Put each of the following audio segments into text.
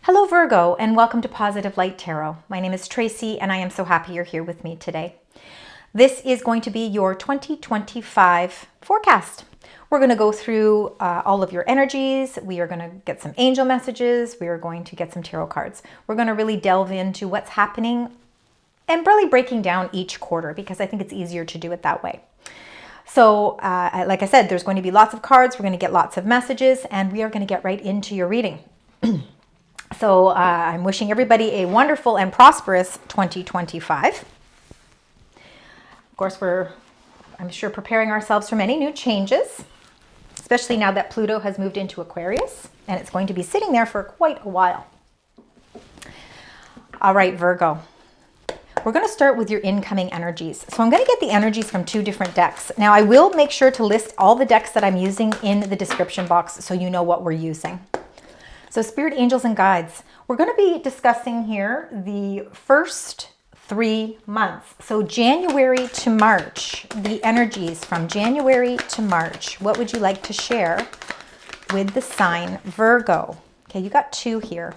Hello Virgo, and welcome to Positive Light Tarot. My name is Tracy and I am so happy you're here with me today. This is going to be your 2025 forecast. We're going to go through all of your energies. We are going to get some angel messages. We are going to get some tarot cards. We're going to really delve into what's happening and really breaking down each quarter because I think it's easier to do it that way. So like I said, there's going to be lots of cards. We're going to get lots of messages and we are going to get right into your reading. So I'm wishing everybody a wonderful and prosperous 2025. Of course, I'm sure, preparing ourselves for many new changes, especially now that Pluto has moved into Aquarius, and it's going to be sitting there for quite a while. All right, Virgo. We're going to start with your incoming energies. So I'm going to get the energies from two different decks. Now, I will make sure to list all the decks that I'm using in the description box so you know what we're using. So Spirit, Angels, and Guides, we're going to be discussing here the first 3 months. So January to March, the energies from January to March. What would you like to share with the sign Virgo? Okay, you got 2 here.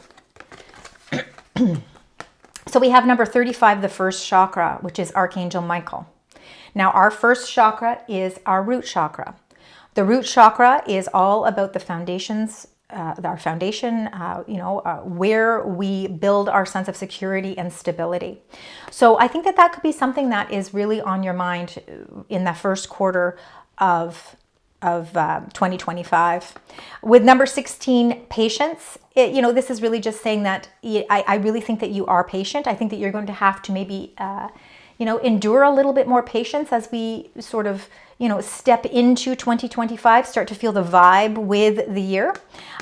So we have number 35, the first chakra, which is Archangel Michael. Now our first chakra is our root chakra. The root chakra is all about the foundations, our foundation, where we build our sense of security and stability. So I think that could be something that is really on your mind in the first quarter of 2025. With number 16, patience, this is really just saying that I really think that you are patient. I think that you're going to have to maybe, endure a little bit more patience as we sort of, step into 2025, start to feel the vibe with the year.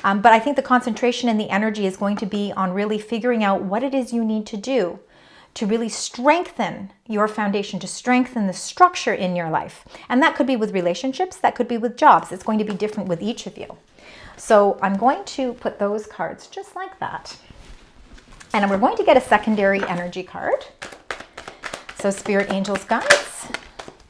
But I think the concentration and the energy is going to be on really figuring out what it is you need to do to really strengthen your foundation, to strengthen the structure in your life. And that could be with relationships, that could be with jobs. It's going to be different with each of you. So I'm going to put those cards just like that. And we're going to get a secondary energy card. So Spirit, Angels, Guides,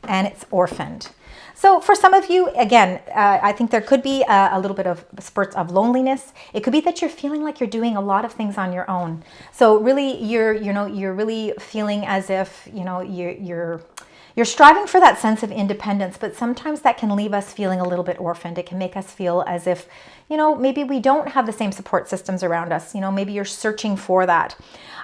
and it's Orphaned. So for some of you, again, I think there could be a little bit of spurts of loneliness. It could be that you're feeling like you're doing a lot of things on your own. So really, you're really feeling as if, you're striving for that sense of independence, but sometimes that can leave us feeling a little bit orphaned. It can make us feel as if, maybe we don't have the same support systems around us. Maybe you're searching for that.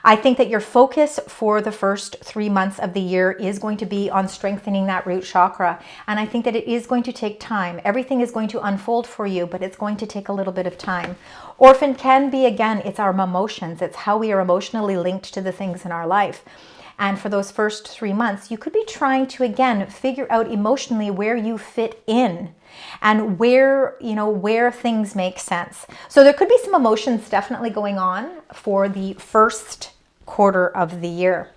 I think that your focus for the first 3 months of the year is going to be on strengthening that root chakra. And I think that it is going to take time. Everything is going to unfold for you, but it's going to take a little bit of time. Orphan can be, again, it's our emotions. It's how we are emotionally linked to the things in our life. And for those first 3 months, you could be trying to, again, figure out emotionally where you fit in and where things make sense. So there could be some emotions definitely going on for the first quarter of the year.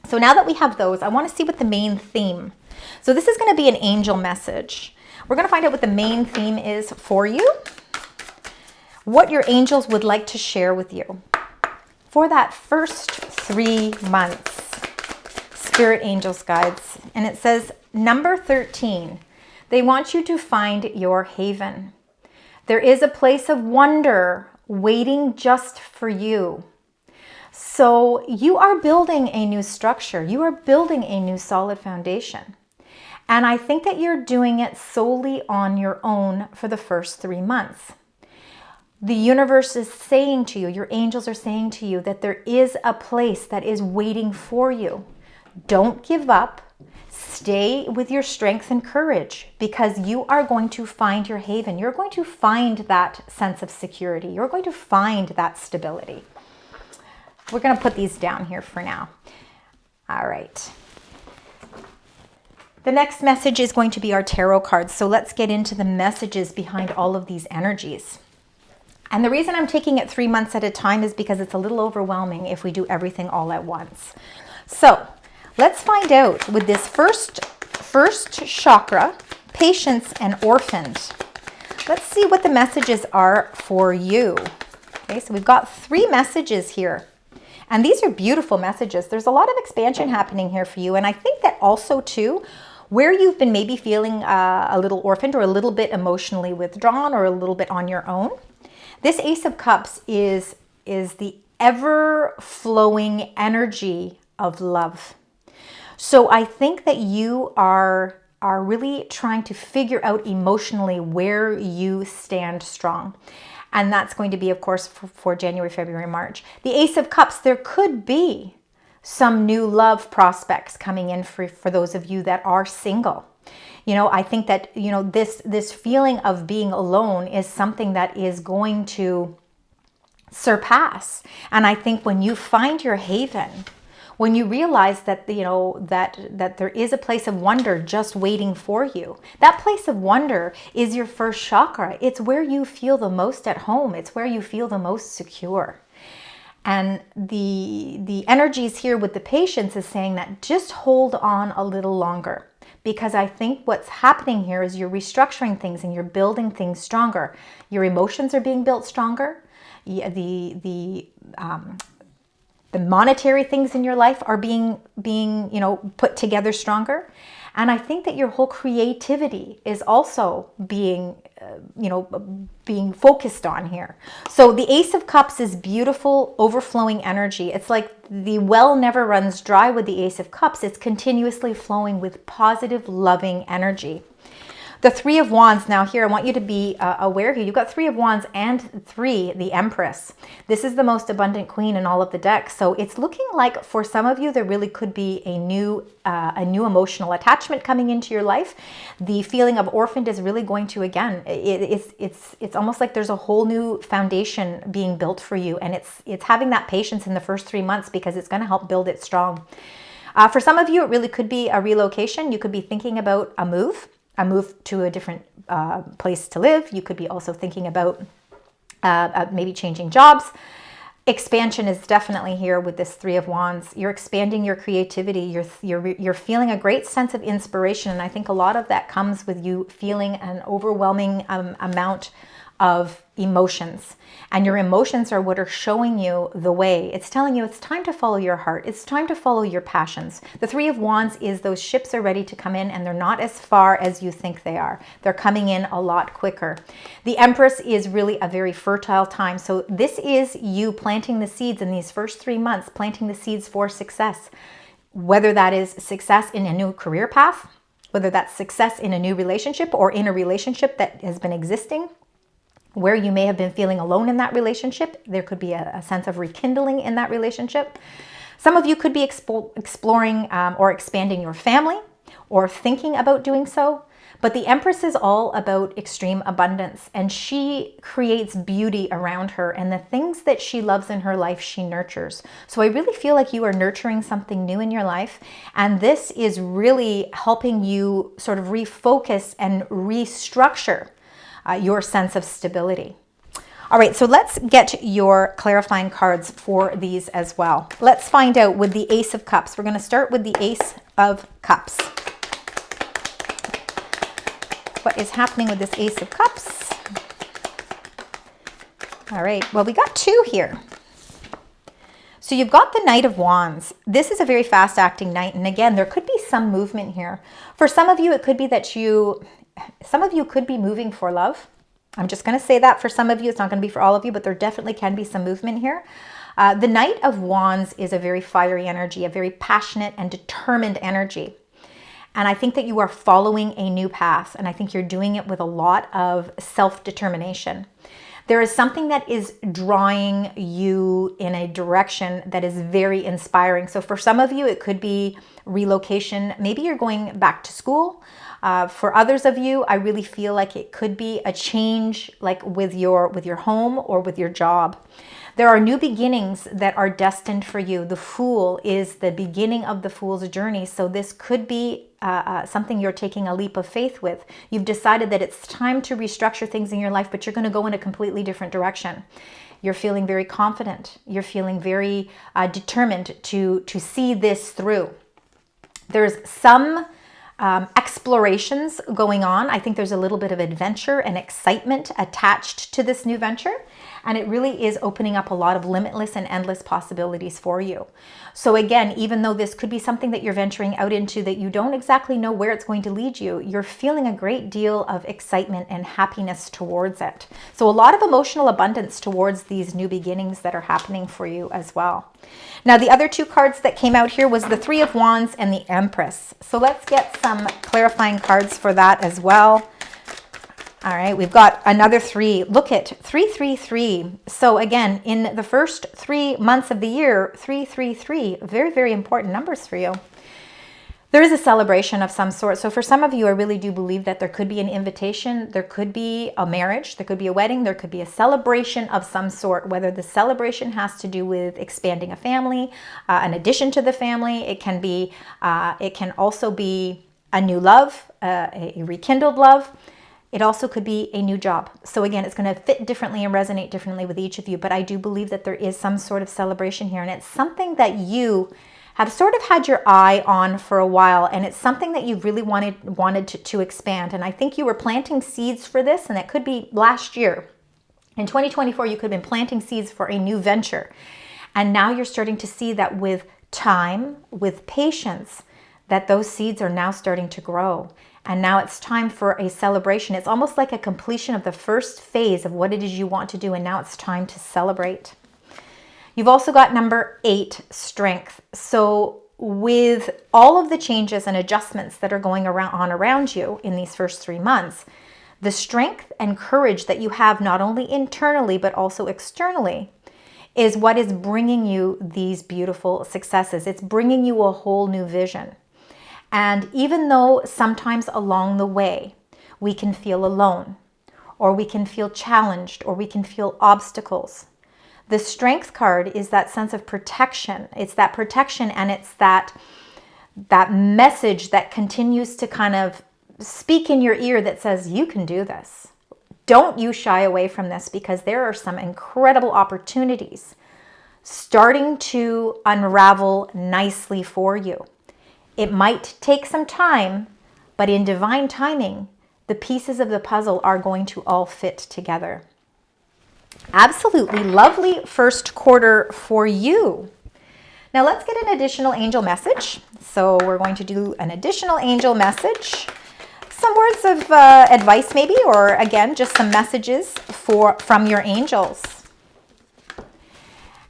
So now that we have those, I want to see what the main theme. So this is going to be an angel message. We're going to find out what the main theme is for you, what your angels would like to share with you for that first 3 months. Spirit, Angels, Guides. And it says number 13, they want you to find your haven. There is a place of wonder waiting just for you. So you are building a new structure. You are building a new solid foundation. And I think that you're doing it solely on your own for the first 3 months. The universe is saying to you, your angels are saying to you that there is a place that is waiting for you. Don't give up. Stay with your strength and courage because you are going to find your haven. You're going to find that sense of security. You're going to find that stability. We're going to put these down here for now. All right. The next message is going to be our tarot cards. So let's get into the messages behind all of these energies. And the reason I'm taking it 3 months at a time is because it's a little overwhelming if we do everything all at once. So let's find out with this first chakra, patience and orphaned. Let's see what the messages are for you. Okay, so we've got 3 messages here. And these are beautiful messages. There's a lot of expansion happening here for you. And I think that also too, where you've been maybe feeling a little orphaned or a little bit emotionally withdrawn or a little bit on your own, this Ace of Cups is is the ever-flowing energy of love. So I think that you are really trying to figure out emotionally where you stand strong. And that's going to be, of course, for January, February, March. The Ace of Cups, there could be some new love prospects coming in for those of you that are single. You know, I think that, you know, this feeling of being alone is something that is going to surpass. And I think when you find your haven, when you realize that, you know, that there is a place of wonder just waiting for you, that place of wonder is your first chakra. It's where you feel the most at home. It's where you feel the most secure. And the energies here with the patience is saying that just hold on a little longer, because I think what's happening here is you're restructuring things and you're building things stronger. Your emotions are being built stronger. The monetary things in your life are being you know, put together stronger. And I think that your whole creativity is also being you know, being focused on here. So the Ace of Cups is beautiful, overflowing energy. It's like the well never runs dry with the Ace of Cups. It's continuously flowing with positive, loving energy. The Three of Wands, now here, I want you to be aware here. You've got Three of Wands and 3, the Empress. This is the most abundant queen in all of the decks. So it's looking like for some of you, there really could be a new emotional attachment coming into your life. The feeling of orphaned is really going to, again, it's almost like there's a whole new foundation being built for you. And it's having that patience in the first 3 months, because it's going to help build it strong. For some of you, it really could be a relocation. You could be thinking about a move to a different place to live. You could be also thinking about maybe changing jobs. Expansion is definitely here with this Three of Wands. You're expanding your creativity. You're feeling a great sense of inspiration. And I think a lot of that comes with you feeling an overwhelming amount of emotions. And your emotions are what are showing you the way. It's telling you it's time to follow your heart. It's time to follow your passions. The Three of Wands is those ships are ready to come in, and they're not as far as you think they are. They're coming in a lot quicker. The Empress is really a very fertile time. So this is you planting the seeds in these first 3 months, planting the seeds for success. Whether that is success in a new career path, whether that's success in a new relationship or in a relationship that has been existing, where you may have been feeling alone in that relationship. There could be a sense of rekindling in that relationship. Some of you could be exploring or expanding your family, or thinking about doing so. But the Empress is all about extreme abundance, and she creates beauty around her, and the things that she loves in her life, she nurtures. So I really feel like you are nurturing something new in your life, and this is really helping you sort of refocus and restructure your sense of stability. All right, so let's get your clarifying cards for these as well. Let's find out with the Ace of Cups. We're going to start with the Ace of Cups. What is happening with this Ace of Cups? All right, well, we got 2 here. So you've got the Knight of Wands. This is a very fast-acting knight, and again, there could be some movement here. For some of you, it could be that some of you could be moving for love. I'm just going to say that for some of you. It's not going to be for all of you, but there definitely can be some movement here. The Knight of Wands is a very fiery energy, a very passionate and determined energy. And I think that you are following a new path, and I think you're doing it with a lot of self-determination. There is something that is drawing you in a direction that is very inspiring. So for some of you, it could be relocation. Maybe you're going back to school. For others of you, I really feel like it could be a change, like with your home or with your job. There are new beginnings that are destined for you. The Fool is the beginning of the Fool's journey. So this could be something you're taking a leap of faith with. You've decided that it's time to restructure things in your life, but you're going to go in a completely different direction. You're feeling very confident. You're feeling very determined to see this through. There's some explorations going on. I think there's a little bit of adventure and excitement attached to this new venture. And it really is opening up a lot of limitless and endless possibilities for you. So again, even though this could be something that you're venturing out into that you don't exactly know where it's going to lead you, you're feeling a great deal of excitement and happiness towards it. So a lot of emotional abundance towards these new beginnings that are happening for you as well. Now, the other two cards that came out here was the Three of Wands and the Empress. So let's get some clarifying cards for that as well. All right, we've got another 3. Look at 333. So again, in the first 3 months of the year, 333, very, very important numbers for you. There is a celebration of some sort. So for some of you, I really do believe that there could be an invitation, there could be a marriage, there could be a wedding, there could be a celebration of some sort, whether the celebration has to do with expanding a family, an addition to the family. It can also be a new love, a rekindled love. It also could be a new job. So again, it's going to fit differently and resonate differently with each of you. But I do believe that there is some sort of celebration here. And it's something that you have sort of had your eye on for a while. And it's something that you really wanted to expand. And I think you were planting seeds for this. And it could be last year. In 2024, you could have been planting seeds for a new venture. And now you're starting to see that with time, with patience, that those seeds are now starting to grow. And now it's time for a celebration. It's almost like a completion of the first phase of what it is you want to do. And now it's time to celebrate. You've also got number 8, strength. So with all of the changes and adjustments that are going on around you in these first 3 months, the strength and courage that you have not only internally, but also externally is what is bringing you these beautiful successes. It's bringing you a whole new vision. And even though sometimes along the way we can feel alone, or we can feel challenged, or we can feel obstacles, the strength card is that sense of protection. It's that protection, and it's that message that continues to kind of speak in your ear that says, you can do this. Don't you shy away from this, because there are some incredible opportunities starting to unravel nicely for you. It might take some time, but in divine timing, the pieces of the puzzle are going to all fit together. Absolutely lovely first quarter for you. Now let's get an additional angel message. So we're going to do an additional angel message. Some words of advice maybe, or again, just some messages from your angels.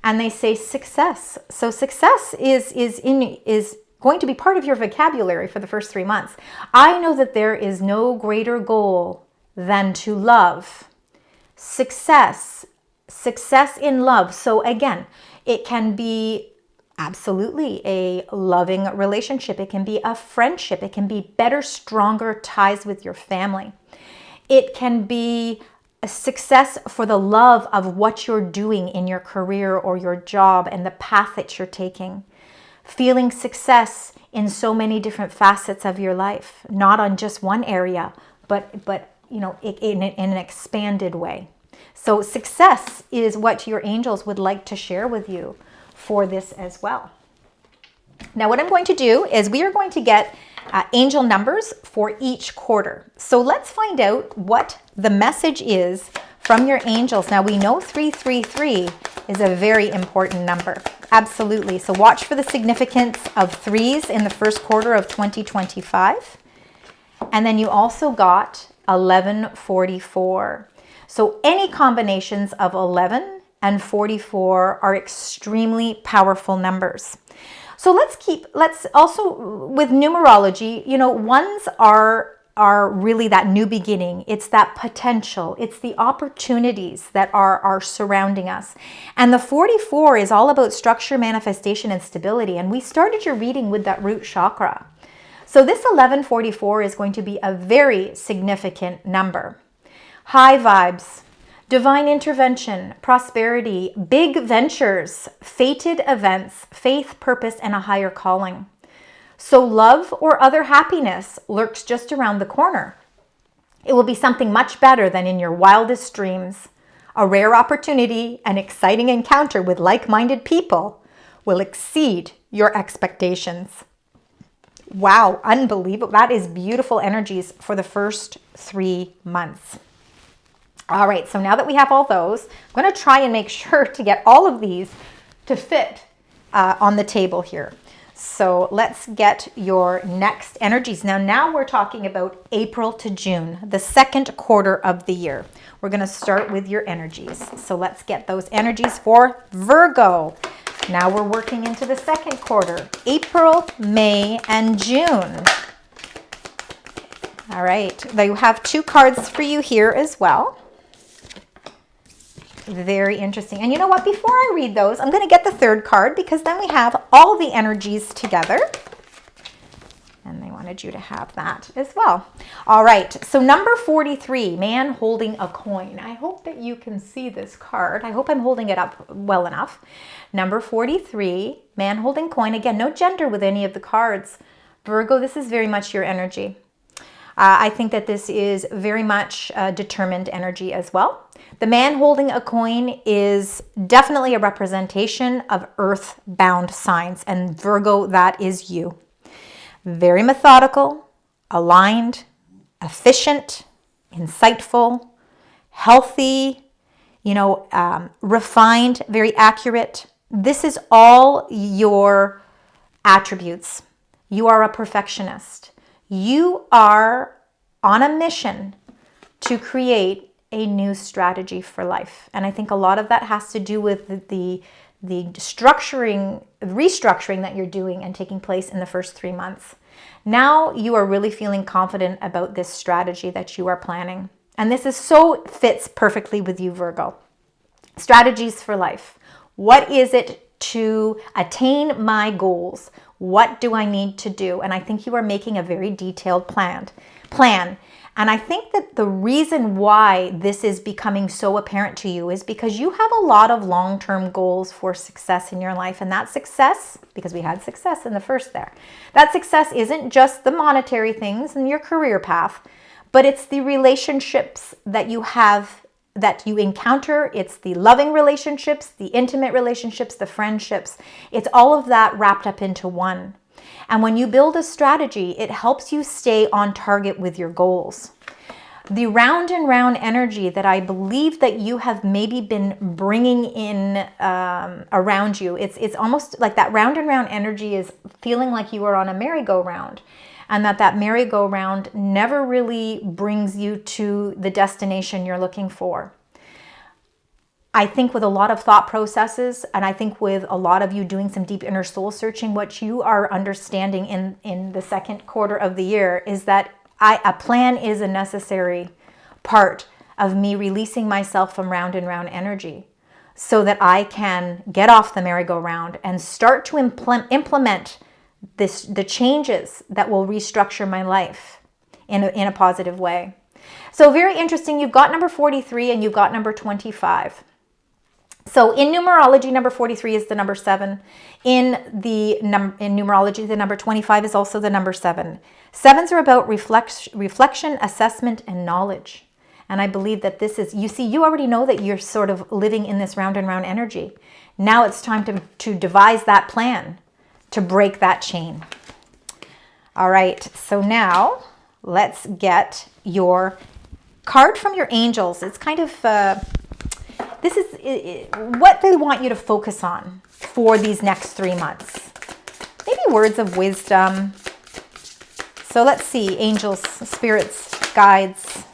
And they say success. So success is going to be part of your vocabulary for the first 3 months. I know that there is no greater goal than to love. Success in love. So again, it can be absolutely a loving relationship. It can be a friendship. It can be better, stronger ties with your family. It can be a success for the love of what you're doing in your career or your job and the path that you're taking. Feeling success in so many different facets of your life, not on just one area, but you know, in an expanded way. So success is what your angels would like to share with you for this as well. Now what I'm going to do is we are going to get angel numbers for each quarter. So let's find out what the message is from your angels. Now we know 333 is a very important number. Absolutely. So watch for the significance of 3s in the first quarter of 2025. And then you also got 1144. So any combinations of 11 and 44 are extremely powerful numbers. So let's also, with numerology, you know, ones are really that new beginning. It's that potential. It's the opportunities that are surrounding us. And the 44 is all about structure, manifestation, and stability. And we started your reading with that root chakra. So this 1144 is going to be a very significant number. High vibes, divine intervention, prosperity, big ventures, fated events, faith, purpose, and a higher calling. So love or other happiness lurks just around the corner. It will be something much better than in your wildest dreams. A rare opportunity, an exciting encounter with like-minded people will exceed your expectations. Wow, unbelievable. That is beautiful energies for the first 3 months. All right, so now that we have all those, I'm going to try and make sure to get all of these to fit on the table here. So let's get your next energies. Now we're talking about April to June, the second quarter of the year. We're going to start with your energies. So let's get those energies for Virgo. Now we're working into the second quarter, April, May, and June. All right, they have 2 cards for you here as well. Very interesting. And you know what? Before I read those, I'm going to get the 3rd card because then we have all the energies together. And they wanted you to have that as well. All right. So number 43, man holding a coin. I hope that you can see this card. I hope I'm holding it up well enough. Number 43, man holding coin. Again, no gender with any of the cards. Virgo, this is very much your energy. I think that this is very much determined energy as well. The man holding a coin is definitely a representation of earth-bound signs, and Virgo, that is you. Very methodical, aligned, efficient, insightful, healthy, refined, very accurate. This is all your attributes. You are a perfectionist. You are on a mission to create a new strategy for life. And I think a lot of that has to do with the restructuring that you're doing and taking place in the first 3 months. Now you are really feeling confident about this strategy that you are planning. And this is so fits perfectly with you, Virgo. Strategies for life. What is it to attain my goals? What do I need to do? And I think you are making a very detailed plan. And I think that the reason why this is becoming so apparent to you is because you have a lot of long-term goals for success in your life. And that success, because we had success in the first there, that success isn't just the monetary things and your career path, but it's the relationships that you have, that you encounter. It's the loving relationships, the intimate relationships, the friendships. It's all of that wrapped up into one. And when you build a strategy, it helps you stay on target with your goals. The round and round energy that I believe that you have maybe been bringing in around you, it's almost like that round and round energy is feeling like you are on a merry-go-round, and that merry-go-round never really brings you to the destination you're looking for. I think with a lot of thought processes, and I think with a lot of you doing some deep inner soul searching, what you are understanding in the second quarter of the year is that a plan is a necessary part of me releasing myself from round and round energy so that I can get off the merry-go-round and start to implement the changes that will restructure my life in a positive way. So very interesting. You've got number 43 and you've got number 25. So in numerology, number 43 is the number 7. In numerology, the number 25 is also the number 7. 7s are about reflection, assessment, and knowledge. And I believe that this is, you see, you already know that you're sort of living in this round and round energy. Now it's time to devise that plan to break that chain. All right, so now let's get your card from your angels. It's kind of... this is what they want you to focus on for these next 3 months. Maybe words of wisdom. So let's see, angels, spirits, guides.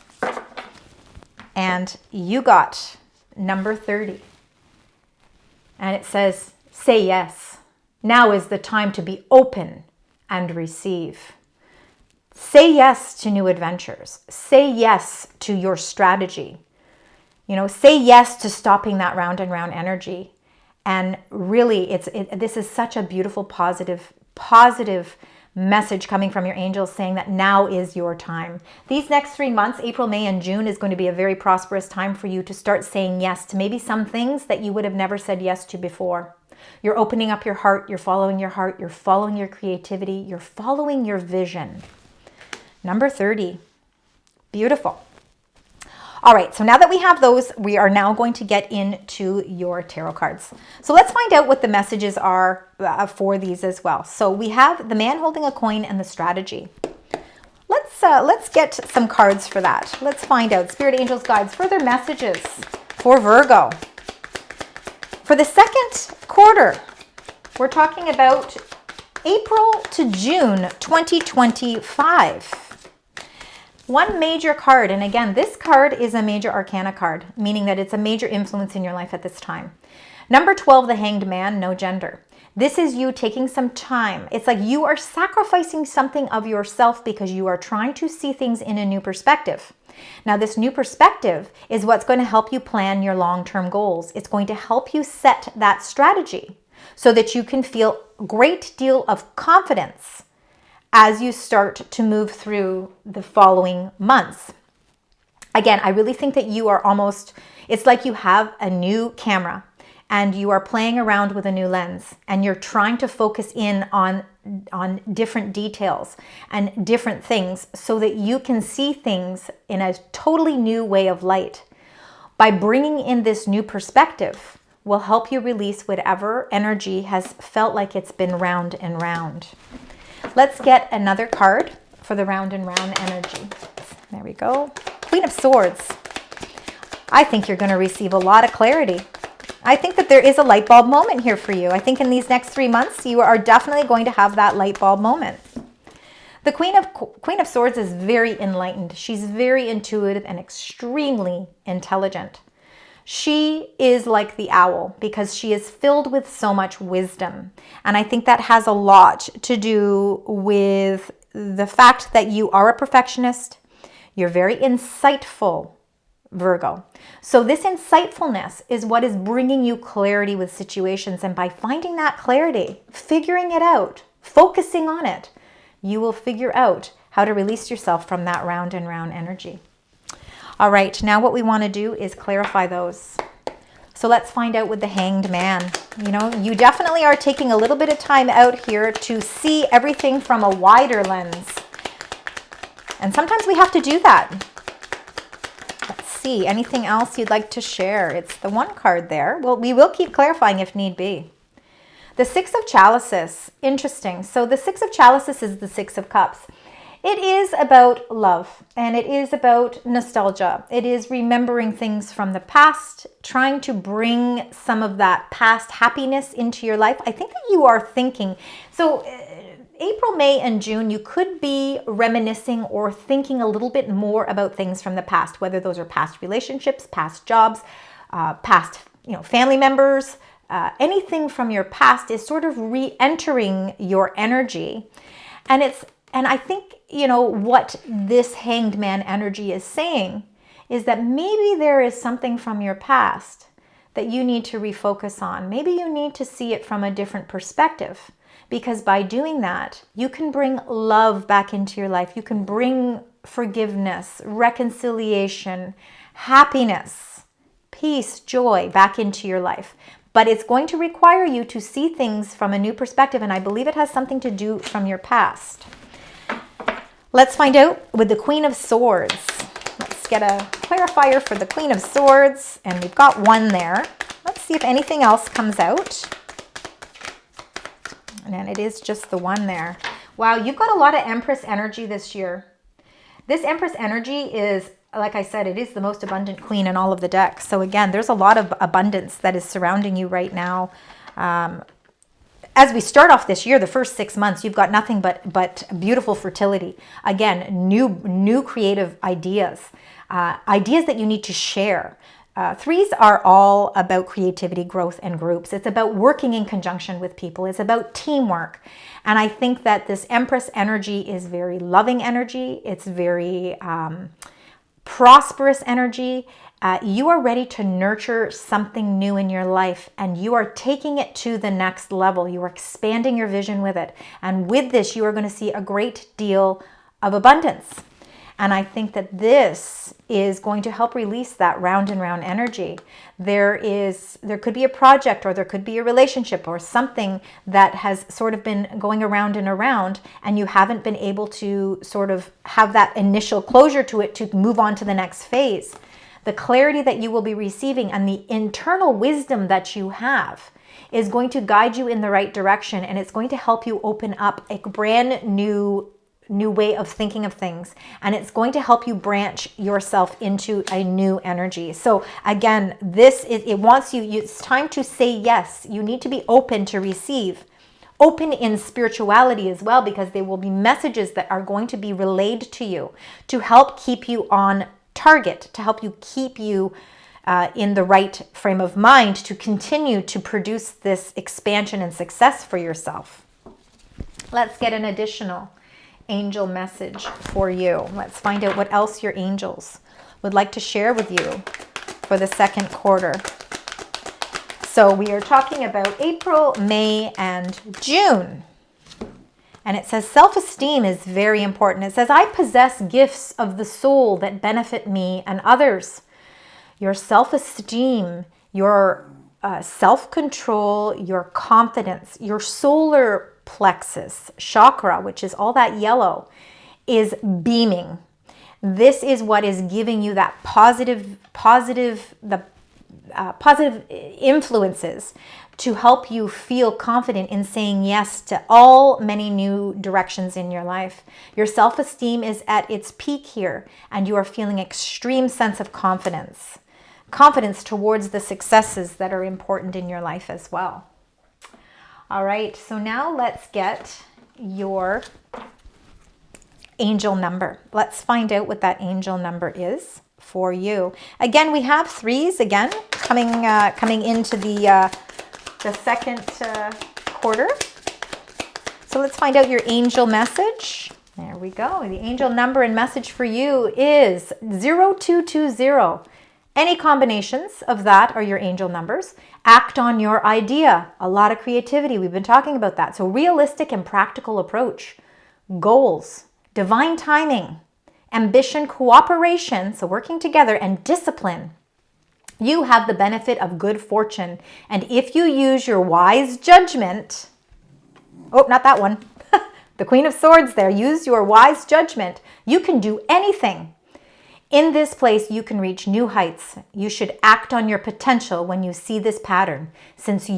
And you got number 30. And it says, say yes. Now is the time to be open and receive. Say yes to new adventures. Say yes to your strategy. Say yes to stopping that round and round energy. And really, this is such a beautiful, positive message coming from your angels saying that now is your time. These next 3 months, April, May, and June, is going to be a very prosperous time for you to start saying yes to maybe some things that you would have never said yes to before. You're opening up your heart, you're following your heart, you're following your creativity, you're following your vision. Number 30. Beautiful. All right, so now that we have those, we are now going to get into your tarot cards. So let's find out what the messages are for these as well. So we have the man holding a coin and the strategy. Let's let's get some cards for that. Let's find out. Spirit, angels, guides, further messages for Virgo. For the second quarter, we're talking about April to June 2025. One major card, and again, this card is a major arcana card, meaning that it's a major influence in your life at this time. Number 12, the Hanged Man, no gender. This is you taking some time. It's like you are sacrificing something of yourself because you are trying to see things in a new perspective. Now, this new perspective is what's going to help you plan your long-term goals. It's going to help you set that strategy so that you can feel a great deal of confidence as you start to move through the following months. Again, I really think that you are almost, it's like you have a new camera and you are playing around with a new lens and you're trying to focus in on different details and different things so that you can see things in a totally new way of light. By bringing in this new perspective will help you release whatever energy has felt like it's been round and round. Let's get another card for the round and round energy. There we go. Queen of Swords. I think you're going to receive a lot of clarity. I think that there is a light bulb moment here for you. I think in these next 3 months, you are definitely going to have that light bulb moment. The Queen of Swords is very enlightened. She's very intuitive and extremely intelligent. She is like the owl because she is filled with so much wisdom. And I think that has a lot to do with the fact that you are a perfectionist. You're very insightful, Virgo. So this insightfulness is what is bringing you clarity with situations. And by finding that clarity, figuring it out, focusing on it, you will figure out how to release yourself from that round and round energy. All right, now what we want to do is clarify those. So let's find out with the Hanged Man. You know, you definitely are taking a little bit of time out here to see everything from a wider lens. And sometimes we have to do that. Let's see, anything else you'd like to share? It's the one card there. Well, we will keep clarifying if need be. The Six of Chalices, interesting. So the Six of Chalices is the Six of Cups. It is about love and it is about nostalgia. It is remembering things from the past, trying to bring some of that past happiness into your life. I think that you are thinking, so April, May, and June, you could be reminiscing or thinking a little bit more about things from the past, whether those are past relationships, past jobs, past family members, anything from your past is sort of re-entering your energy. And I think, what this Hanged Man energy is saying is that maybe there is something from your past that you need to refocus on. Maybe you need to see it from a different perspective, because by doing that, you can bring love back into your life. You can bring forgiveness, reconciliation, happiness, peace, joy back into your life. But it's going to require you to see things from a new perspective, and I believe it has something to do from your past. Let's find out with the Queen of Swords. Let's get a clarifier for the Queen of Swords, and we've got one there. Let's see if anything else comes out. And it is just the one there. Wow, you've got a lot of Empress energy this year. This Empress energy is, like I said, it is the most abundant queen in all of the decks. So again, there's a lot of abundance that is surrounding you right now. As we start off this year, the first 6 months, you've got nothing but beautiful fertility. Again, new creative ideas, ideas that you need to share. Threes are all about creativity, growth, and groups. It's about working in conjunction with people. It's about teamwork. And I think that this Empress energy is very loving energy. It's very prosperous energy. You are ready to nurture something new in your life, and you are taking it to the next level. You are expanding your vision with it. And with this, you are going to see a great deal of abundance. And I think that this is going to help release that round and round energy. There could be a project, or there could be a relationship or something that has sort of been going around and around, and you haven't been able to sort of have that initial closure to it to move on to the next phase. The clarity that you will be receiving and the internal wisdom that you have is going to guide you in the right direction, and it's going to help you open up a brand new new way of thinking of things, and it's going to help you branch yourself into a new energy. So again, it wants you, it's time to say yes. You need to be open to receive, open in spirituality as well, because there will be messages that are going to be relayed to you to help keep you on target, to help you keep you in the right frame of mind to continue to produce this expansion and success for yourself. Let's get an additional angel message for you. Let's find out what else your angels would like to share with you for the second quarter. So we are talking about April, May, and June. And it says self-esteem is very important. It says, I possess gifts of the soul that benefit me and others. Your self-esteem, your self-control, your confidence, your solar plexus chakra, which is all that yellow, is beaming. This is what is giving you that positive influences to help you feel confident in saying yes to all many new directions in your life. Your self-esteem is at its peak here, and you are feeling extreme sense of confidence towards the successes that are important in your life as well. All right, so now let's get your angel number. Let's find out what that angel number is for you. Again, we have threes again coming into the second quarter. So let's find out your angel message. There we go. The angel number and message for you is 0220. Any combinations of that are your angel numbers. Act on your idea. A lot of creativity. We've been talking about that. So realistic and practical approach. Goals. Divine timing. Ambition, cooperation. So working together, and discipline. You have the benefit of good fortune. And if you use your wise judgment, oh, not that one. The Queen of Swords there. Use your wise judgment. You can do anything. In this place, you can reach new heights. You should act on your potential when you see this pattern. Since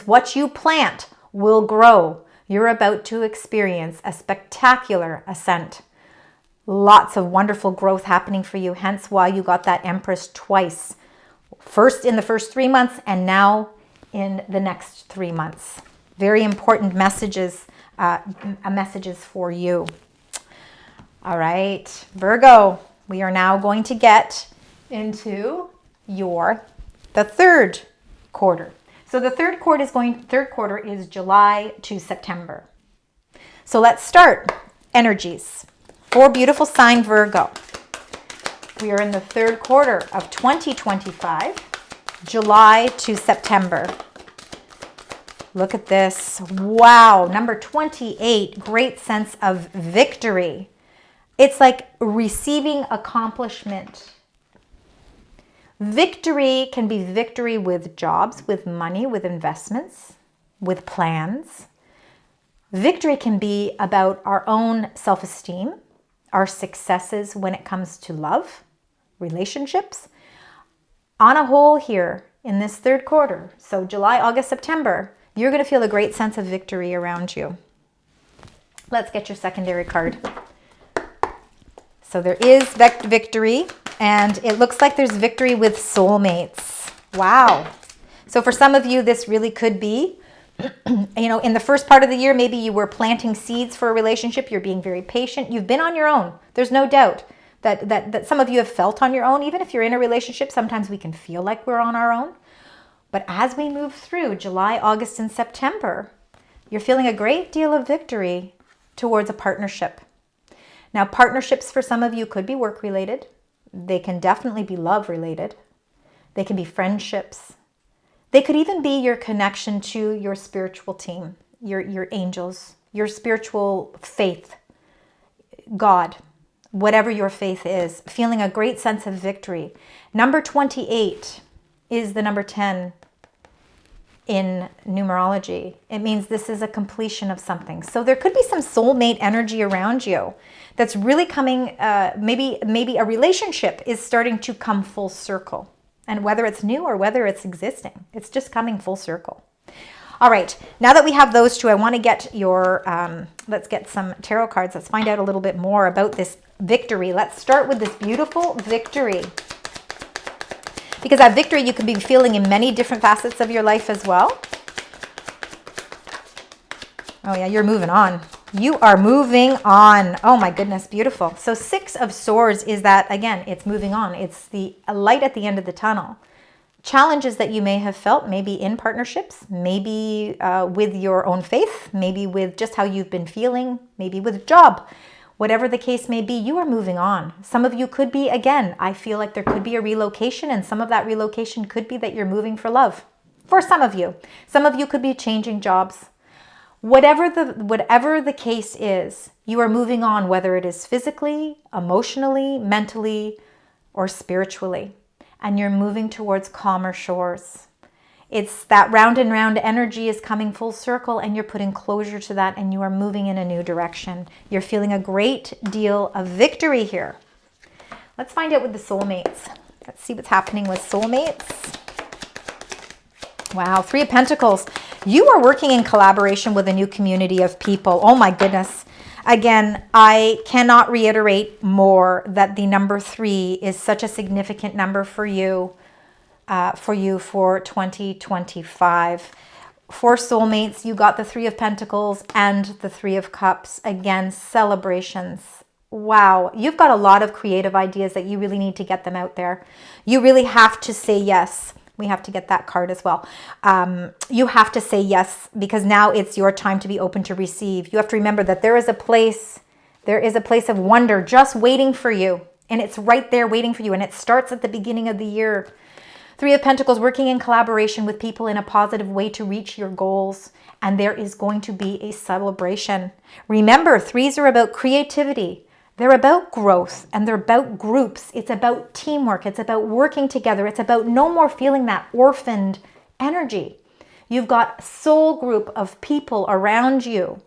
what you plant will grow, you're about to experience a spectacular ascent. Lots of wonderful growth happening for you, hence why you got that Empress twice. First in the first 3 months, and now in the next 3 months. Very important messages for you. All right, Virgo. We are now going to get into the third quarter. So the third quarter is July to September. So let's start. Energies for beautiful sign Virgo. We are in the third quarter of 2025, July to September. Look at this. Wow, number 28, great sense of victory. It's like receiving accomplishment. Victory can be victory with jobs, with money, with investments, with plans. Victory can be about our own self-esteem, our successes when it comes to love, relationships. On a whole here in this third quarter, so July, August, September, you're going to feel a great sense of victory around you. Let's get your secondary card. So there is victory, and it looks like there's victory with soulmates. Wow. So for some of you, this really could be, in the first part of the year, maybe you were planting seeds for a relationship. You're being very patient. You've been on your own. There's no doubt that some of you have felt on your own. Even if you're in a relationship, sometimes we can feel like we're on our own. But as we move through July, August, and September, you're feeling a great deal of victory towards a partnership. Now, partnerships for some of you could be work-related. They can definitely be love-related. They can be friendships. They could even be your connection to your spiritual team, your angels, your spiritual faith, God, whatever your faith is, feeling a great sense of victory. Number 28 is the number 10 in numerology. It means this is a completion of something. So there could be some soulmate energy around you that's really coming, maybe a relationship is starting to come full circle. And whether it's new or whether it's existing, it's just coming full circle. All right, now that we have those two, I want to get your, let's get some tarot cards. Let's find out a little bit more about this victory. Let's start with this beautiful victory. Because that victory you could be feeling in many different facets of your life as well. Oh yeah, you're moving on. You are moving on. Oh my goodness, beautiful. So Six of Swords is that, again, it's moving on. It's the light at the end of the tunnel. Challenges that you may have felt, maybe in partnerships, maybe with your own faith, maybe with just how you've been feeling, maybe with job. Whatever the case may be, you are moving on. Some of you could be, again, I feel like there could be a relocation, and some of that relocation could be that you're moving for love. For some of you. Some of you could be changing jobs. Whatever the case is, you are moving on, whether it is physically, emotionally, mentally, or spiritually. And you're moving towards calmer shores. It's that round and round energy is coming full circle, and you're putting closure to that, and you are moving in a new direction. You're feeling a great deal of victory here. Let's find out with the soulmates. Let's see what's happening with soulmates. Wow, Three of Pentacles. You are working in collaboration with a new community of people. Oh my goodness. Again, I cannot reiterate more that the number 3 is such a significant number for you for 2025. For soulmates, you got the 3 of Pentacles and the 3 of Cups. Again, celebrations. Wow, you've got a lot of creative ideas that you really need to get them out there. You really have to say yes. We have to get that card as well. You have to say yes, because now it's your time to be open to receive. You have to remember that there is a place of wonder just waiting for you. And it's right there waiting for you. And it starts at the beginning of the year. 3 of Pentacles, working in collaboration with people in a positive way to reach your goals. And there is going to be a celebration. Remember, 3s are about creativity. They're about growth, and they're about groups. It's about teamwork. It's about working together. It's about no more feeling that orphaned energy. You've got a soul group of people around you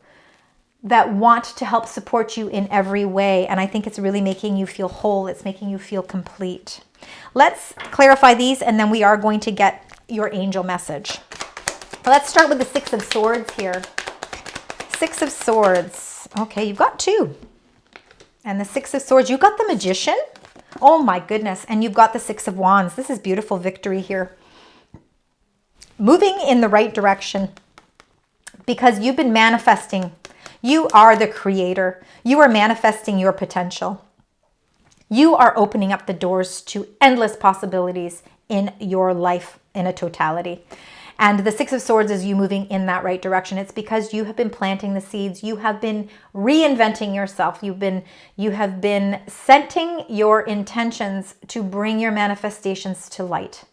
that want to help support you in every way. And I think it's really making you feel whole. It's making you feel complete. Let's clarify these, and then we are going to get your angel message. Let's start with the 6 of Swords here. 6 of Swords. Okay, you've got 2. And the 6 of Swords, you got the Magician. Oh my goodness. And you've got the 6 of Wands. This is beautiful victory here. Moving in the right direction, because you've been manifesting. You are the creator. You are manifesting your potential. You are opening up the doors to endless possibilities in your life in a totality. And the 6 of Swords is you moving in that right direction. It's because you have been planting the seeds. You have been reinventing yourself. You have been setting your intentions to bring your manifestations to light.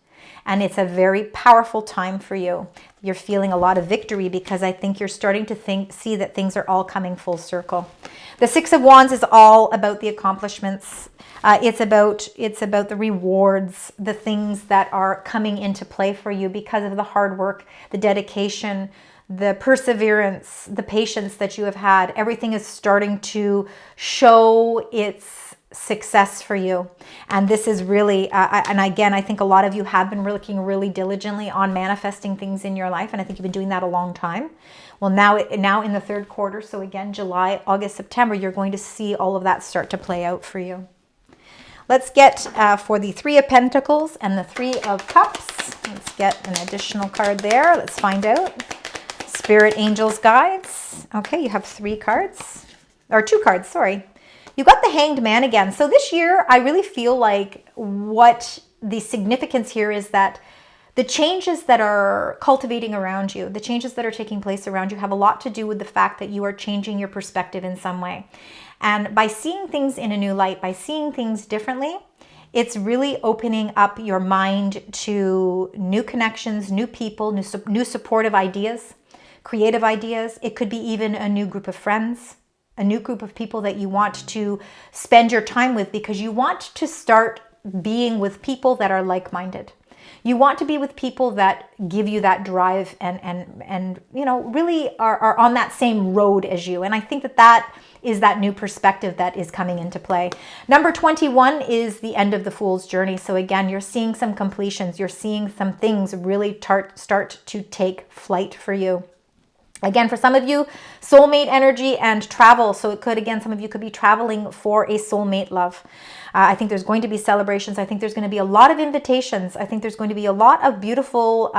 And it's a very powerful time for you. You're feeling a lot of victory, because I think you're starting to see that things are all coming full circle. The 6 of Wands is all about the accomplishments. It's about the rewards, the things that are coming into play for you because of the hard work, the dedication, the perseverance, the patience that you have had. Everything is starting to show its success for you. And this is really, and again, I think a lot of you have been working really diligently on manifesting things in your life. And I think you've been doing that a long time. Well, now in the 3rd quarter, so again, July, August, September, you're going to see all of that start to play out for you. Let's get for the 3 of Pentacles and the 3 of Cups. Let's get an additional card there. Let's find out. Spirit, angels, guides. Okay, you have 3 cards. Or 2 cards, sorry. You got the Hanged Man again. So this year, I really feel like what the significance here is that the changes that are cultivating around you, the changes that are taking place around you, have a lot to do with the fact that you are changing your perspective in some way. And by seeing things in a new light, by seeing things differently, it's really opening up your mind to new connections, new people, new supportive ideas, creative ideas. It could be even a new group of friends, a new group of people that you want to spend your time with, because you want to start being with people that are like-minded. You want to be with people that give you that drive and you know, really are on that same road as you. And I think that is that new perspective that is coming into play. Number 21 is the end of the Fool's journey. So again, you're seeing some completions. You're seeing some things really start to take flight for you. Again, for some of you, soulmate energy and travel. So it could, again, some of you could be traveling for a soulmate love. I think there's going to be celebrations. I think there's going to be a lot of invitations. I think there's going to be a lot of beautiful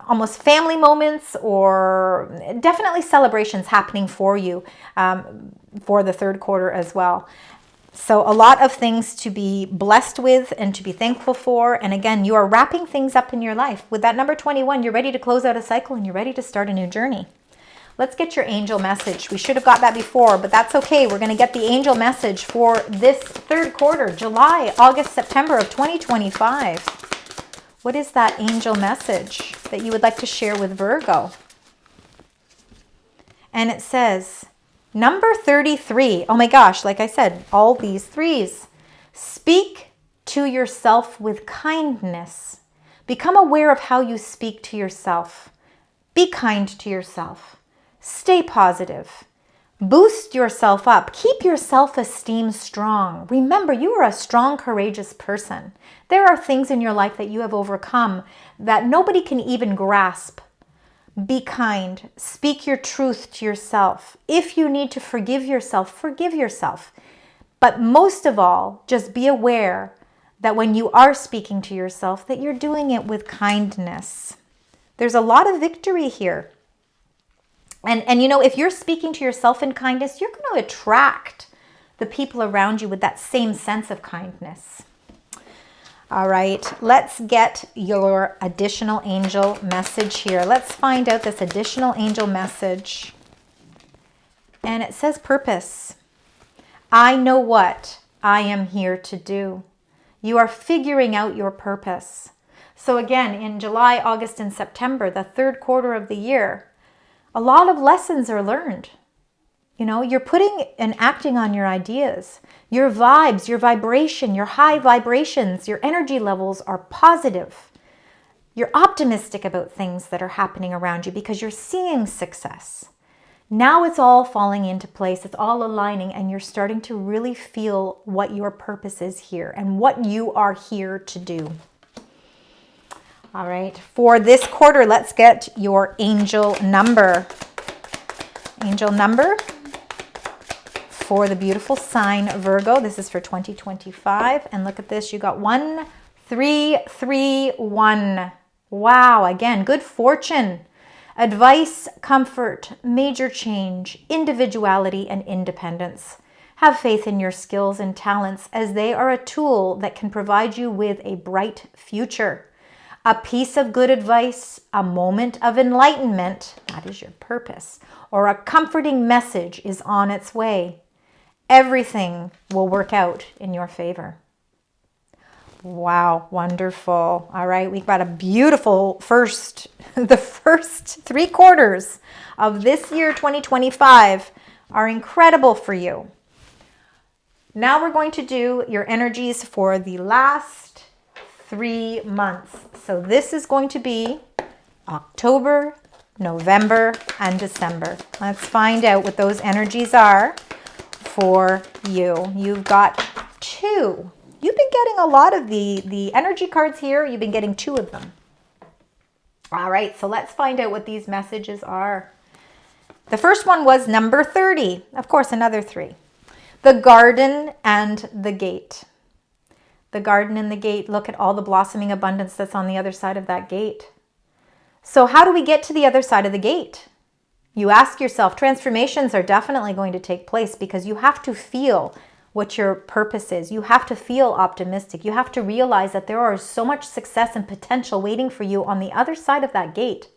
almost family moments, or definitely celebrations happening for you for the third quarter as well. So a lot of things to be blessed with and to be thankful for. And again, you are wrapping things up in your life. With that number 21, you're ready to close out a cycle and you're ready to start a new journey. Let's get your angel message. We should have got that before, but that's okay. We're going to get the angel message for this third quarter, July, August, September of 2025. What is that angel message that you would like to share with Virgo? And it says, number 33. Oh my gosh, like I said, all these threes. Speak to yourself with kindness. Become aware of how you speak to yourself. Be kind to yourself. Stay positive. Boost yourself up. Keep your self-esteem strong. Remember, you are a strong, courageous person. There are things in your life that you have overcome that nobody can even grasp. Be kind. Speak your truth to yourself. If you need to forgive yourself, forgive yourself. But most of all, just be aware that when you are speaking to yourself, that you're doing it with kindness. There's a lot of victory here. And you know, if you're speaking to yourself in kindness, you're going to attract the people around you with that same sense of kindness. All right, let's get your additional angel message here. Let's find out this additional angel message. And it says purpose. I know what I am here to do. You are figuring out your purpose. So again, in July, August, and September, the third quarter of the year, a lot of lessons are learned. You know, you're putting and acting on your ideas, your vibes, your vibration, your high vibrations, your energy levels are positive. You're optimistic about things that are happening around you because you're seeing success. Now it's all falling into place. It's all aligning, and you're starting to really feel what your purpose is here and what you are here to do. All right, for this quarter, let's get your angel number. Angel number for the beautiful sign Virgo. This is for 2025. And look at this. You got 1331. Wow. Again, good fortune, advice, comfort, major change, individuality, and independence. Have faith in your skills and talents, as they are a tool that can provide you with a bright future. A piece of good advice, a moment of enlightenment, that is your purpose, or a comforting message is on its way. Everything will work out in your favor. Wow, wonderful. All right, we've got a beautiful the first 3 quarters of this year, 2025, are incredible for you. Now we're going to do your energies for the last 3 months. So this is going to be October, November, and December. Let's find out what those energies are for you. You've got 2. You've been getting a lot of the energy cards here. You've been getting 2 of them. All right, so let's find out what these messages are. The first one was number 30. Of course, another 3. The garden and the gate. The garden and the gate. Look at all the blossoming abundance that's on the other side of that gate. So how do we get to the other side of the gate? You ask yourself, transformations are definitely going to take place because you have to feel what your purpose is. You have to feel optimistic. You have to realize that there is so much success and potential waiting for you on the other side of that gate.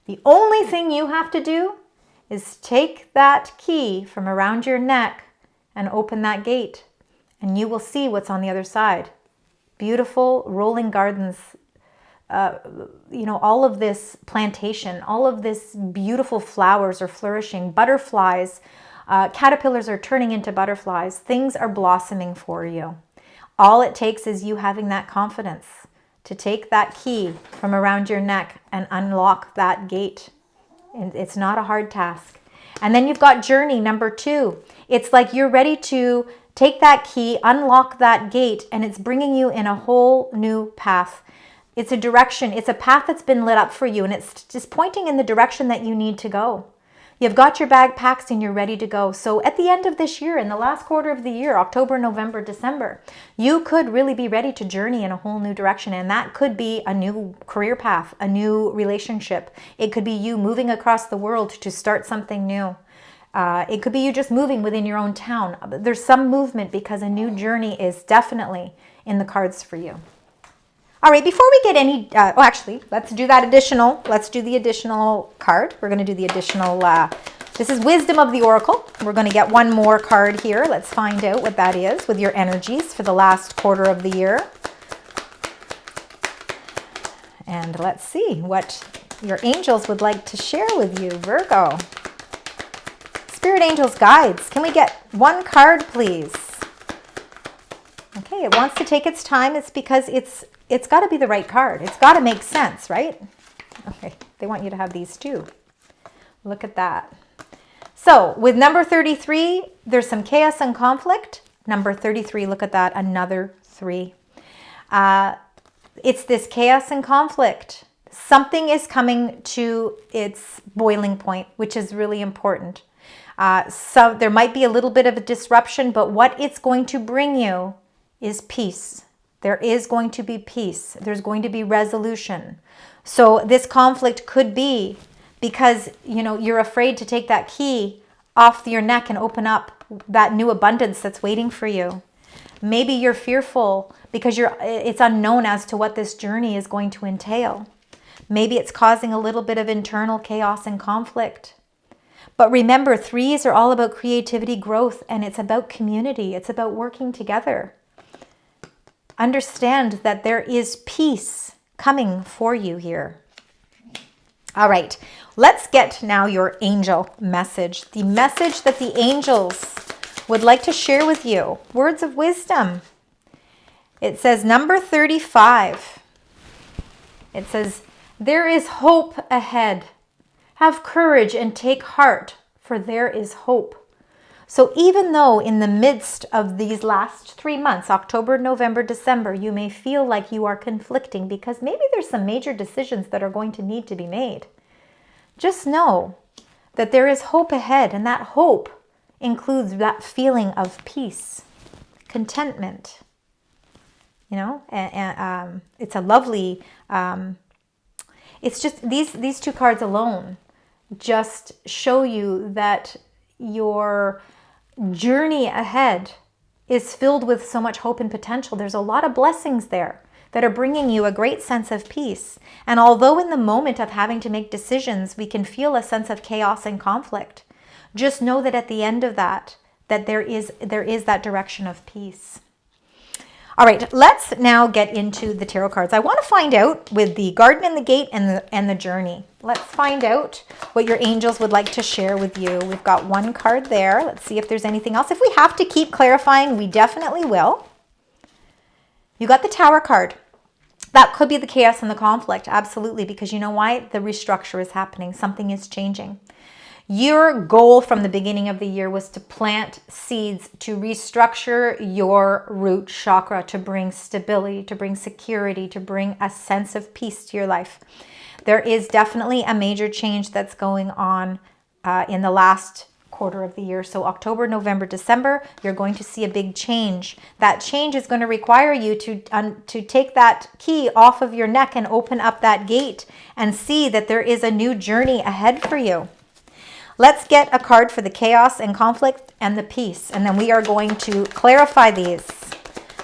The only thing you have to do is take that key from around your neck and open that gate, and you will see what's on the other side. Beautiful rolling gardens, all of this plantation, all of this beautiful flowers are flourishing, butterflies, caterpillars are turning into butterflies. Things are blossoming for you. All it takes is you having that confidence to take that key from around your neck and unlock that gate. And it's not a hard task. And then you've got journey, number 2. It's like you're ready to take that key, unlock that gate, and it's bringing you in a whole new path. It's a direction. It's a path that's been lit up for you, and it's just pointing in the direction that you need to go. You've got your bag packed and you're ready to go. So at the end of this year, in the last quarter of the year, October, November, December, you could really be ready to journey in a whole new direction. And that could be a new career path, a new relationship. It could be you moving across the world to start something new. It could be you just moving within your own town. There's some movement because a new journey is definitely in the cards for you. All right, before we get any, actually, let's do the additional card. We're going to do the additional, this is Wisdom of the Oracle. We're going to get one more card here. Let's find out what that is with your energies for the last quarter of the year. And let's see what your angels would like to share with you, Virgo. Spirit angels, guides, can we get one card, please? Okay, it wants to take its time. It's because it's got to be the right card. It's got to make sense, right? Okay, they want you to have these too. Look at that. So with number 33, there's some chaos and conflict. Number 33, look at that, another 3. It's this chaos and conflict. Something is coming to its boiling point, which is really important. So there might be a little bit of a disruption, but what it's going to bring you is peace. There is going to be peace. There's going to be resolution. So this conflict could be because, you're afraid to take that key off your neck and open up that new abundance that's waiting for you. Maybe you're fearful because it's unknown as to what this journey is going to entail. Maybe it's causing a little bit of internal chaos and conflict. But remember, 3s are all about creativity, growth, and it's about community. It's about working together. Understand that there is peace coming for you here. All right, let's get now your angel message. The message that the angels would like to share with you. Words of wisdom. It says number 35. It says, there is hope ahead. Have courage and take heart, for there is hope. So even though in the midst of these last 3 months, October, November, December, you may feel like you are conflicting because maybe there's some major decisions that are going to need to be made, just know that there is hope ahead, and that hope includes that feeling of peace, contentment. It's a lovely, it's just these 2 cards alone just show you that your journey ahead is filled with so much hope and potential. There's a lot of blessings there that are bringing you a great sense of peace. And although in the moment of having to make decisions, we can feel a sense of chaos and conflict, just know that at the end of that there is that direction of peace. All right, let's now get into the tarot cards. I want to find out with the garden and the gate and the journey. Let's find out what your angels would like to share with you. We've got one card there. Let's see if there's anything else. If we have to keep clarifying, we definitely will. You got the Tower card. That could be the chaos and the conflict, absolutely, because you know why? The restructure is happening. Something is changing. Your goal from the beginning of the year was to plant seeds, to restructure your root chakra, to bring stability, to bring security, to bring a sense of peace to your life. There is definitely a major change that's going on in the last quarter of the year. So October, November, December, you're going to see a big change. That change is going to require you to take that key off of your neck and open up that gate and see that there is a new journey ahead for you. Let's get a card for the chaos and conflict and the peace, and then we are going to clarify these.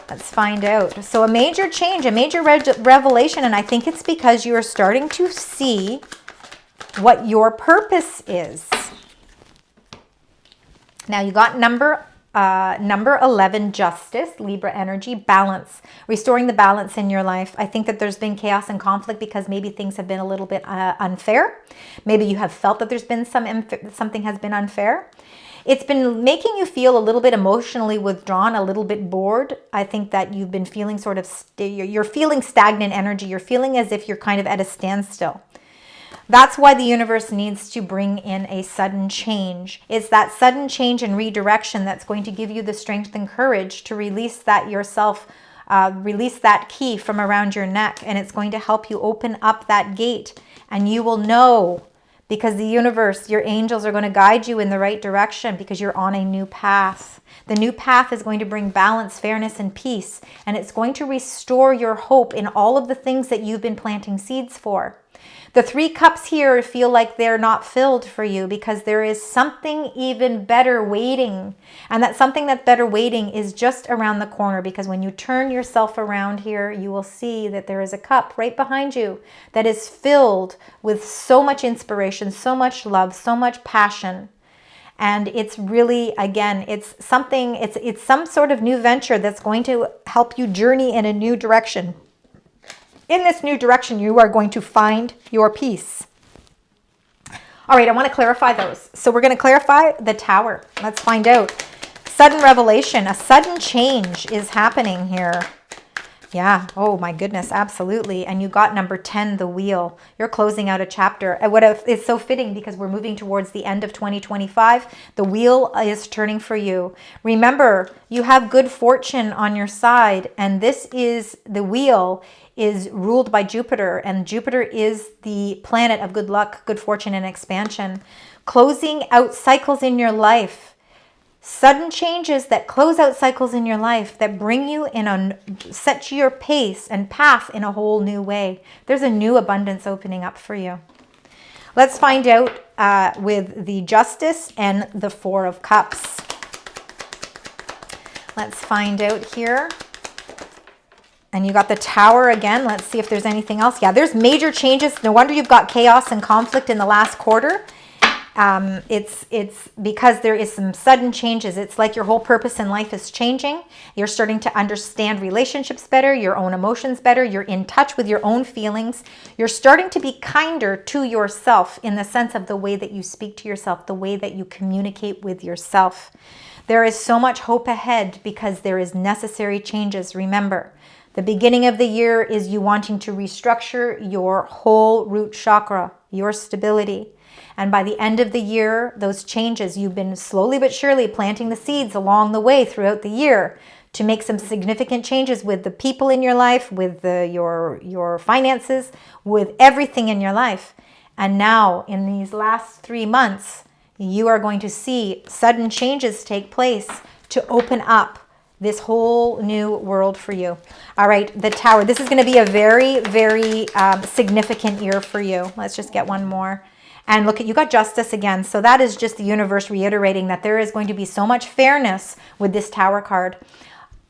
Let's find out. So a major change, a major revelation, and I think it's because you are starting to see what your purpose is. Now you got number 11, justice, Libra energy, balance, restoring the balance in your life. I think that there's been chaos and conflict because maybe things have been a little bit unfair. Maybe you have felt that there's been something has been unfair. It's been making you feel a little bit emotionally withdrawn, a little bit bored. I think that you've been feeling you're feeling stagnant energy. You're feeling as if you're kind of at a standstill. That's why the universe needs to bring in a sudden change. It's that sudden change and redirection that's going to give you the strength and courage to release that yourself, release that key from around your neck, and it's going to help you open up that gate, and you will know, because the universe, your angels are going to guide you in the right direction, because you're on a new path. The new path is going to bring balance, fairness, and peace, and it's going to restore your hope in all of the things that you've been planting seeds for. The 3 cups here feel like they're not filled for you because there is something even better waiting. And that something that's better waiting is just around the corner, because when you turn yourself around here, you will see that there is a cup right behind you that is filled with so much inspiration, so much love, so much passion. And it's really, again, it's something, it's some sort of new venture that's going to help you journey in a new direction. In this new direction, you are going to find your peace. All right, I want to clarify those. So we're going to clarify the Tower. Let's find out. Sudden revelation, a sudden change is happening here. Yeah, oh my goodness, absolutely. And you got number 10, the Wheel. You're closing out a chapter. It's so fitting because we're moving towards the end of 2025. The wheel is turning for you. Remember, you have good fortune on your side, and this is the wheel is ruled by Jupiter, and Jupiter is the planet of good luck, good fortune, and expansion. Closing out cycles in your life. Sudden changes that close out cycles in your life that bring you in a set your pace and path in a whole new way. There's a new abundance opening up for you. Let's find out with the Justice and the 4 of Cups. Let's find out here. And you got the Tower again. Let's see if there's anything else. Yeah, there's major changes. No wonder you've got chaos and conflict in the last quarter. It's because there is some sudden changes. It's like your whole purpose in life is changing. You're starting to understand relationships better, your own emotions better. You're in touch with your own feelings. You're starting to be kinder to yourself in the sense of the way that you speak to yourself, the way that you communicate with yourself. There is so much hope ahead because there is necessary changes. Remember, the beginning of the year is you wanting to restructure your whole root chakra, your stability. And by the end of the year, those changes, you've been slowly but surely planting the seeds along the way throughout the year to make some significant changes with the people in your life, with your finances, with everything in your life. And now in these last 3 months, you are going to see sudden changes take place to open up this whole new world for you. All right, the Tower. This is going to be a very, very significant year for you. Let's just get one more. And look, you got Justice again. So that is just the universe reiterating that there is going to be so much fairness with this Tower card.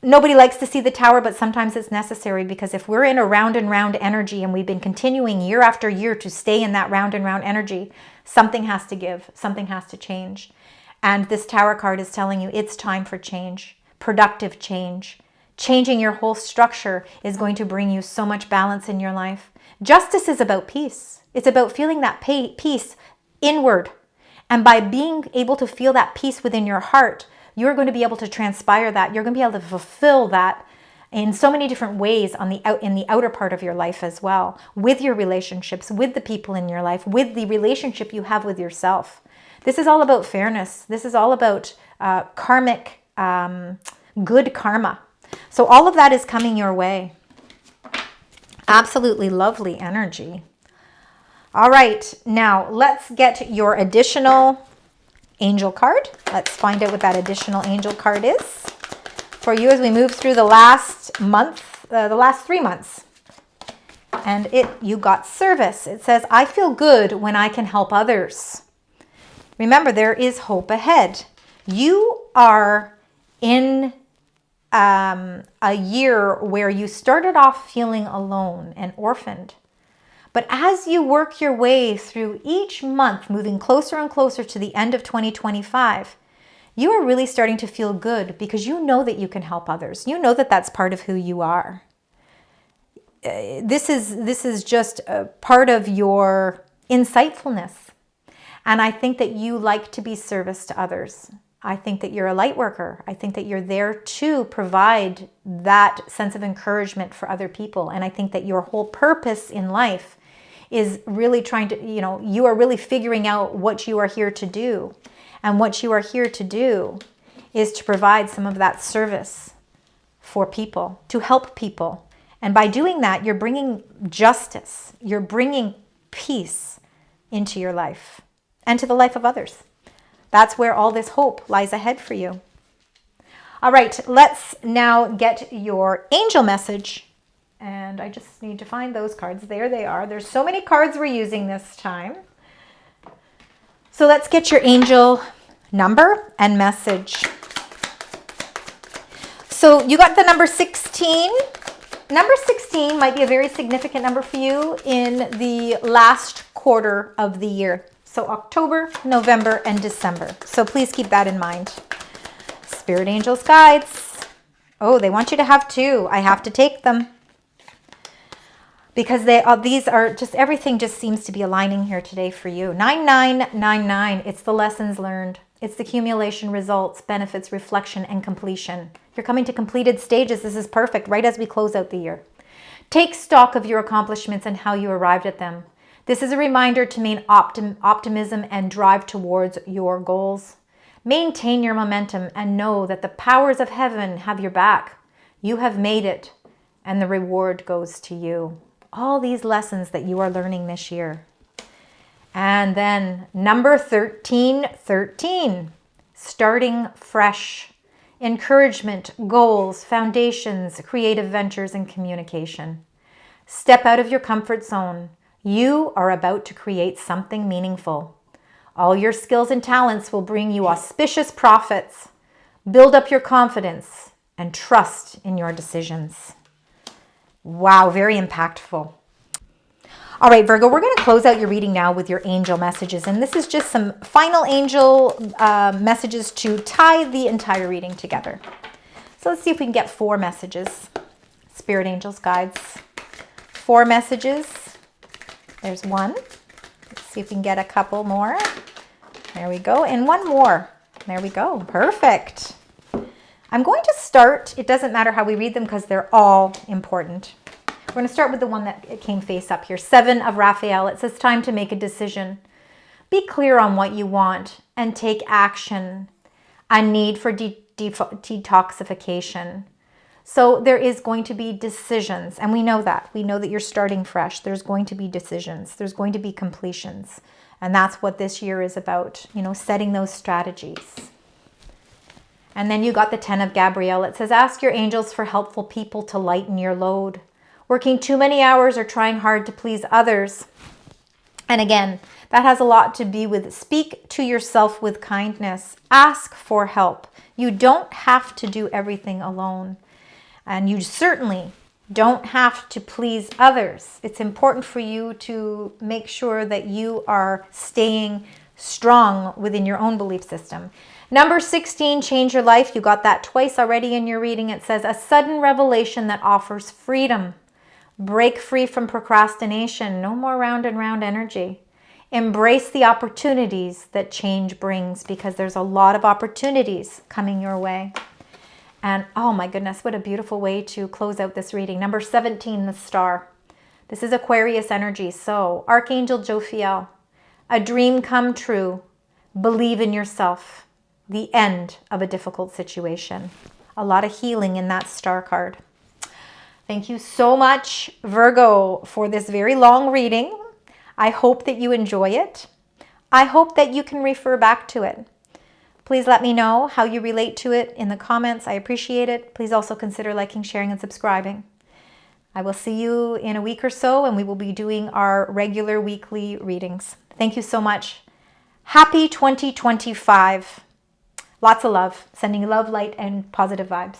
Nobody likes to see the Tower, but sometimes it's necessary, because if we're in a round and round energy and we've been continuing year after year to stay in that round and round energy, something has to give, something has to change. And this Tower card is telling you it's time for change, productive change. Changing your whole structure is going to bring you so much balance in your life. Justice is about peace. It's about feeling that peace inward. And by being able to feel that peace within your heart, you're going to be able to transpire that. You're going to be able to fulfill that in so many different ways in the outer part of your life as well, with your relationships, with the people in your life, with the relationship you have with yourself. This is all about fairness. This is all about karmic, good karma. So all of that is coming your way. Absolutely lovely energy. All right, now let's get your additional angel card. Let's find out what that additional angel card is for you as we move through the last month, the last 3 months. And you got Service. It says, I feel good when I can help others. Remember, there is hope ahead. You are in a year where you started off feeling alone and orphaned. But as you work your way through each month, moving closer and closer to the end of 2025, you are really starting to feel good because you know that you can help others. You know that that's part of who you are. This is just a part of your insightfulness. And I think that you like to be service to others. I think that you're a light worker. I think that you're there to provide that sense of encouragement for other people. And I think that your whole purpose in life is really trying to, you are really figuring out what you are here to do. And what you are here to do is to provide some of that service for people, to help people. And by doing that, you're bringing justice, you're bringing peace into your life and to the life of others. That's where all this hope lies ahead for you. All right, let's now get your angel message. And I just need to find those cards. There they are. There's so many cards we're using this time. So let's get your angel number and message. So you got the number 16. Number 16 might be a very significant number for you in the last quarter of the year. So October, November, and December. So please keep that in mind. Spirit angels, guides. Oh, they want you to have two. I have to take them. Because these are just, everything just seems to be aligning here today for you. 9999, it's the lessons learned. It's the accumulation, results, benefits, reflection, and completion. You're coming to completed stages. This is perfect right as we close out the year. Take stock of your accomplishments and how you arrived at them. This is a reminder to maintain optimism and drive towards your goals. Maintain your momentum and know that the powers of heaven have your back. You have made it, and the reward goes to you. All these lessons that you are learning this year. And then number 1313, starting fresh. Encouragement, goals, foundations, creative ventures, and communication. Step out of your comfort zone. You are about to create something meaningful. All your skills and talents will bring you auspicious profits. Build up your confidence and trust in your decisions. Wow, very impactful. All right, Virgo, we're going to close out your reading now with your angel messages. And this is just some final angel messages to tie the entire reading together. So let's see if we can get 4 messages. Spirit angels, guides. 4 messages. There's 1. Let's see if we can get a couple more. There we go. And 1 more. There we go. Perfect. I'm going to start, it doesn't matter how we read them because they're all important. We're going to start with the one that came face up here. 7 of Raphael. It says time to make a decision. Be clear on what you want and take action. A need for detoxification. So there is going to be decisions, and we know that. We know that you're starting fresh. There's going to be decisions. There's going to be completions. And that's what this year is about, setting those strategies. And then you got the 10 of Gabriel. It says, ask your angels for helpful people to lighten your load. Working too many hours or trying hard to please others. And again, that has a lot to do with speak to yourself with kindness. Ask for help. You don't have to do everything alone. And you certainly don't have to please others. It's important for you to make sure that you are staying strong within your own belief system. Number 16, change your life. You got that twice already in your reading. It says, a sudden revelation that offers freedom. Break free from procrastination. No more round and round energy. Embrace the opportunities that change brings, because there's a lot of opportunities coming your way. And oh my goodness, what a beautiful way to close out this reading. Number 17, the star. This is Aquarius energy. So Archangel Jophiel, a dream come true. Believe in yourself. The end of a difficult situation. A lot of healing in that star card. Thank you so much, Virgo, for this very long reading. I hope that you enjoy it. I hope that you can refer back to it. Please let me know how you relate to it in the comments. I appreciate it. Please also consider liking, sharing, and subscribing. I will see you in a week or so, and we will be doing our regular weekly readings. Thank you so much. Happy 2025. Lots of love. Sending love, light, and positive vibes.